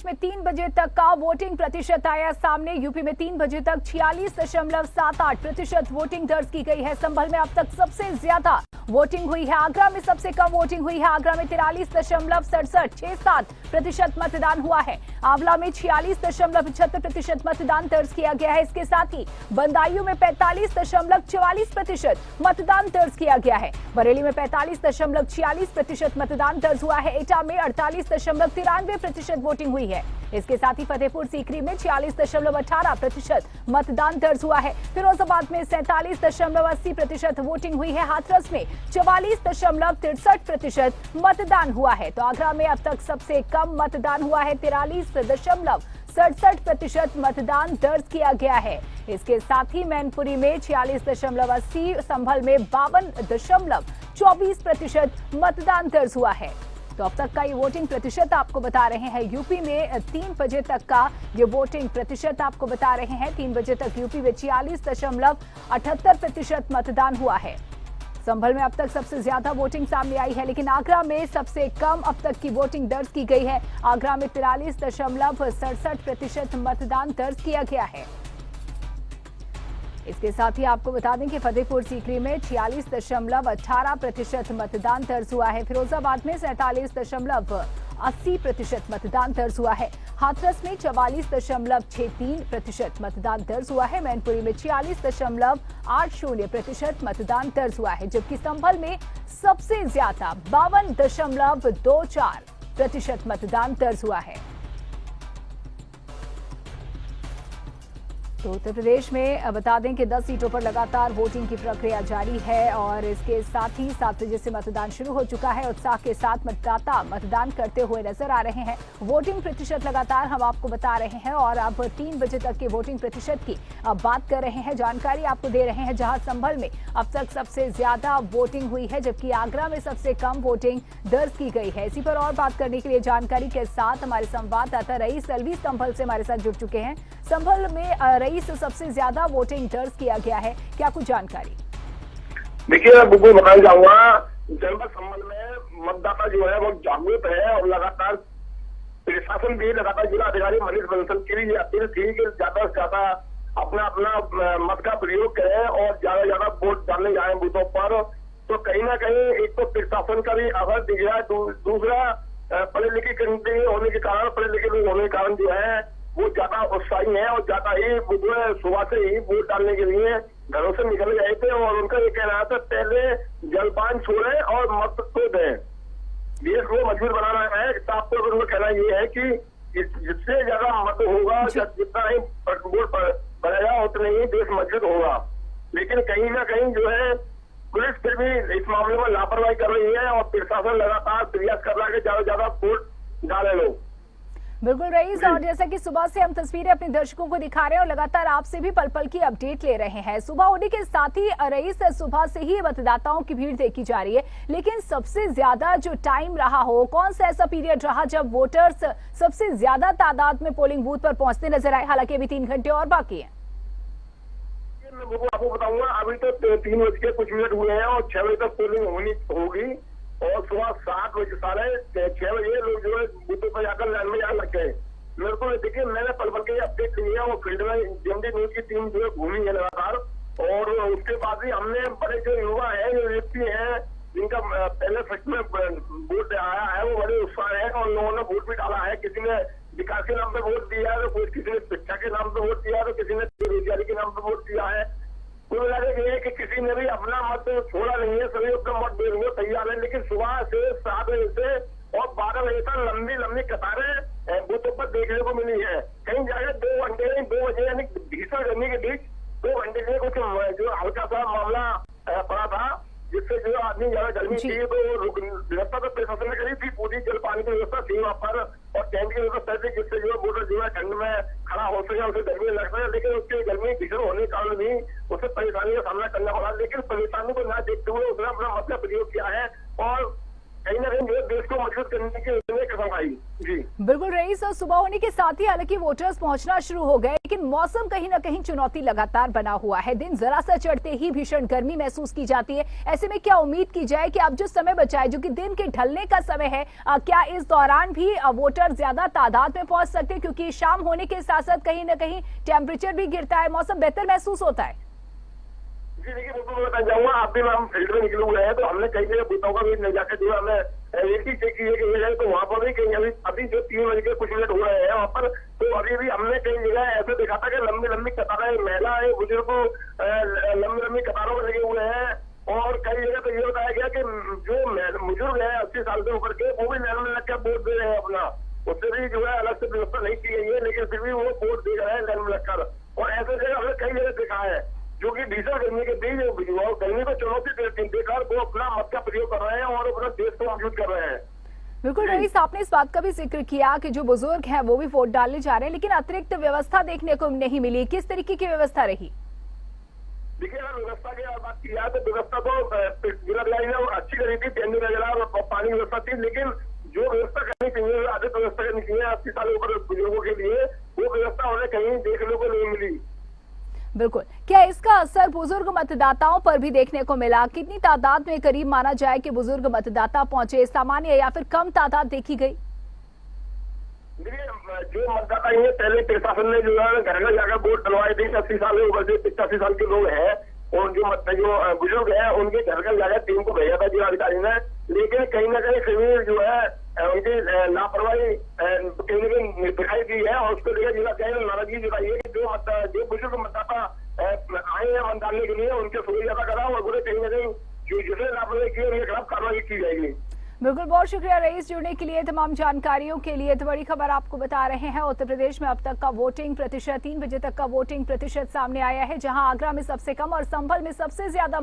में 3 बजे तक का वोटिंग प्रतिशत आया सामने। यूपी में 3 बजे तक 46.78% वोटिंग दर्ज की गई है। संभल में अब तक सबसे ज्यादा वोटिंग हुई है। आगरा में सबसे कम वोटिंग हुई है। आगरा में 43.6767% मतदान हुआ है। आंवला में 46.75% मतदान दर्ज किया गया है। इसके साथ ही बदायूं में 45.44% मतदान दर्ज किया गया है। बरेली में 45.46% मतदान दर्ज हुआ है। एटा में 48.93% वोटिंग हुई है। इसके साथ ही फतेहपुर सीकरी में 46.18% मतदान दर्ज हुआ है। फिरोजाबाद में 47.80% वोटिंग हुई है। हाथरस में 44.63% मतदान हुआ है। तो आगरा में अब तक सबसे कम मतदान हुआ है। 43.67% मतदान दर्ज किया गया है। इसके साथ ही मैनपुरी में 46.80, संभल में 52.24% मतदान दर्ज हुआ है। तो अब तक का ये वोटिंग प्रतिशत आपको बता रहे हैं। यूपी में 3 बजे तक का ये वोटिंग प्रतिशत आपको बता रहे हैं। 3 बजे तक यूपी में 46.78% मतदान हुआ है। संभल में अब तक सबसे ज्यादा वोटिंग सामने आई है, लेकिन आगरा में सबसे कम अब तक की वोटिंग दर्ज की गई है। आगरा में 43.67% मतदान दर्ज किया गया है। इसके साथ ही आपको बता दें कि फतेहपुर सीकरी में 46.18% मतदान दर्ज हुआ है। फिरोजाबाद में 47.80% मतदान दर्ज हुआ है। हाथरस में 44.63% मतदान दर्ज हुआ है। मैनपुरी में 46.80% मतदान दर्ज हुआ है, जबकि संभल में सबसे ज्यादा 52.24% मतदान दर्ज हुआ है। तो उत्तर प्रदेश में बता दें कि 10 सीटों पर लगातार वोटिंग की प्रक्रिया जारी है और इसके साथ ही 7 बजे से मतदान शुरू हो चुका है। उत्साह के साथ मतदाता मतदान करते हुए नजर आ रहे हैं। वोटिंग प्रतिशत लगातार हम आपको बता रहे हैं और अब 3 बजे तक के वोटिंग प्रतिशत की अब बात कर रहे हैं, जानकारी आपको दे रहे हैं, जहां संभल में अब तक सबसे ज्यादा वोटिंग हुई है, जबकि आगरा में सबसे कम वोटिंग दर्ज की गई है। इसी पर और बात करने के लिए जानकारी के साथ हमारे संवाददाता रईस अलवी संभल से हमारे साथ जुड़ चुके हैं। संभल में रईस सबसे ज्यादा वोटिंग दर्ज किया गया है, क्या कुछ जानकारी? देखिए, मैं बिल्कुल बताना चाहूंगा, जनपद संभल में मतदाता जो है वो जागरूक है और लगातार प्रशासन भी लगातार जिला अधिकारी मनीष बंसल की भी अपील थी कि ज्यादा से ज्यादा अपना मत का प्रयोग करें और ज्यादा वोट डालने जाए बूथों पर। तो कहीं ना कहीं एक तो प्रशासन का भी आभार दिख गया, दूसरा पढ़े लिखे होने के कारण, पढ़े लिखे लोग होने के कारण जो है वो ज्यादा उत्साही है और ज्यादा ही सुबह से ही वोट डालने के लिए घरों से निकल गए थे। और उनका ये कहना था पहले जलपान छोड़ें और मत को दें, देश को मजबूत बनाना है। आपको उनका कहना ये है कि जिससे ज्यादा मत होगा, जितना ही वोट बढ़ेगा उतना ही देश मजबूत होगा। लेकिन कहीं ना कहीं जो है पुलिस फिर भी इस मामले में लापरवाही कर रही है और प्रशासन लगातार प्रयास कर रहा है कि ज्यादा से ज्यादा वोट डाले लोग। बिल्कुल रईस, और जैसा कि सुबह से हम तस्वीरें अपने दर्शकों को दिखा रहे हैं और लगातार आपसे भी पल पल की अपडेट ले रहे हैं। सुबह होने के साथ ही रईस सुबह से ही मतदाताओं की भीड़ देखी जा रही है, लेकिन सबसे ज्यादा जो टाइम रहा हो, कौन सा ऐसा पीरियड रहा जब वोटर्स सबसे ज्यादा तादाद में पोलिंग बूथ पर पहुंचते नजर आए? हालांकि अभी 3 घंटे और बाकी है। मैं आपको बताऊंगा, अभी तो 3 बज के कुछ मिनट हुए हैं और 6 बजे तक पोलिंग होगी और सुबह 7 बजे 6:30 बजे लोग जो है बूथों पर जाकर लाइन में जाने लग गए। मेरे को देखिए, मैंने पल पल के अपडेट ली है और फील्ड में जेएमडी न्यूज की टीम जो है घूमी है लगातार। और उसके बाद ही हमने बड़े जो युवा है, जो व्यक्ति है जिनका पहले फर्स्ट में वोट आया है, वो बड़े उत्साह है और लोगों ने वोट भी डाला है। किसी ने विकास के नाम पे वोट दिया है, तो किसी ने शिक्षा के नाम पे वोट दिया है, तो किसी ने बेरोजगारी के नाम पे वोट दिया है। कुल मिला के ये है कि किसी ने भी अपना मत छोड़ा नहीं है, सभी अपना मत देने को तैयार है। लेकिन सुबह से 7 बजे से और 12 बजे तक लंबी कतारें बूथों पर देखने को मिली है। कहीं जाकर 2 घंटे 2 बजे यानी भीषण गर्मी के बीच 2 घंटे के कुछ जो हल्का सा मामला पड़ा था, जिससे जो आदमी ज्यादा गर्मी थी तो व्यवस्था तो प्रशासन ने करी थी, पूरी जल पानी की व्यवस्था थी वहाँ पर और टेंट की व्यवस्था थी, जिससे जो वोटर जो है ठंड में खड़ा हो सके, उसे गर्मी लग सके। लेकिन उसकी गर्मी भीषण होने के कारण भी उसे परेशानी का सामना करना पड़ा। लेकिन परेशानी को न देखते हुए उसने अपना मत का प्रयोग किया है और कहीं ना कहीं जो है देश को मजबूत करने की उन्होंने कसम खाई। जी बिल्कुल रईस, और सुबह होने के साथ ही हालांकि वोटर्स पहुंचना शुरू हो गए, लेकिन मौसम कहीं ना कहीं चुनौती लगातार बना हुआ है। दिन जरा सा चढ़ते ही भीषण गर्मी महसूस की जाती है। ऐसे में क्या उम्मीद की जाए कि अब जो समय बचा है, जो कि दिन के ढलने का समय है, क्या इस दौरान भी वोटर ज्यादा तादाद में पहुंच सकते हैं? क्योंकि शाम होने के साथ साथ कहीं ना कहीं टेम्परेचर भी गिरता है, मौसम बेहतर महसूस होता है। जी देखिए, बिल्कुल मैं बताना चाहूंगा, आप भी हम फील्ड में निकले हुए हैं तो हमने कई जगह बूथों का भी ले जाकर जो हमने एक ही चेक की है कई जगह, तो वहाँ पर भी कहीं अभी जो 3 बजे के कुछ मिनट हो रहे हैं वहाँ पर, तो अभी भी हमने कई जगह ऐसे देखा था कि लंबी लंबी कतारें, महिला है, बुजुर्ग लंबी लंबी कतारों में लगे हुए हैं। और कई जगह तो ये बताया गया कि जो बुजुर्ग है 80 साल से ऊपर के, वो भी लाइन में लग कर वोट दे रहे हैं अपना, उससे भी जो है अलग से व्यवस्था नहीं की गई है, लेकिन फिर भी वो वोट दे रहे हैं लाइन में लगकर। और ऐसे जगह हमने कई जगह देखा है जो कि भीषण गर्मी के बीच गर्मी को चुनौती देकर वो अपना मत का प्रयोग कर रहे हैं और अपना देश को मजबूत कर रहे हैं। बिल्कुल रईस, आपने इस बात का भी जिक्र किया कि जो बुजुर्ग हैं वो भी वोट डालने जा रहे हैं, लेकिन अतिरिक्त व्यवस्था देखने को नहीं मिली। किस तरीके की व्यवस्था रही? देखिए, अगर व्यवस्था की बात की जाए तो व्यवस्था तो जिलाधिकारी ने अच्छी करी थी, पेंडिंग वगैरह और पानी की व्यवस्था थी, लेकिन जो व्यवस्था करनी चाहिए, अधिक व्यवस्था करनी चाहिए 80 साल ऊपर बुजुर्गों के लिए, वो व्यवस्था उन्हें कहीं देखने को नहीं मिली। बिल्कुल, क्या इसका असर बुजुर्ग मतदाताओं पर भी देखने को मिला? कितनी तादाद में करीब माना जाए कि बुजुर्ग मतदाता पहुंचे, सामान्य या फिर कम तादाद देखी गई? देखिए, जो मतदाता है पहले प्रशासन ने जो है घर घर जाकर वोट डलवाए थे, 80 साल से ऊपर से 85 साल के लोग हैं और जो बुजुर्ग है उनके घर घर जाकर टीम को भेजा था जिलाधिकारी ने, लेकिन कहीं ना कहीं जो है उनकी लापरवाही कहीं ना कहीं दिखाई दी है और उसको लेकर जिलाधिकारी ने नाराजगी जताई है कि जो बुजुर्ग मतदाता आए हैं मत डालने के लिए उनके सुविधा ज्यादा करा और बोले कहीं ना कहीं जो जिसने लापरवाही की उनके खिलाफ कार्रवाई की जाएगी। बिल्कुल, बहुत शुक्रिया रईस जुड़ने के लिए, तमाम जानकारियों के लिए। तो बड़ी खबर आपको बता रहे हैं, उत्तर प्रदेश में अब तक का वोटिंग प्रतिशत 3 बजे तक का वोटिंग प्रतिशत सामने आया है, जहां आगरा में सबसे कम और संभल में सबसे ज्यादा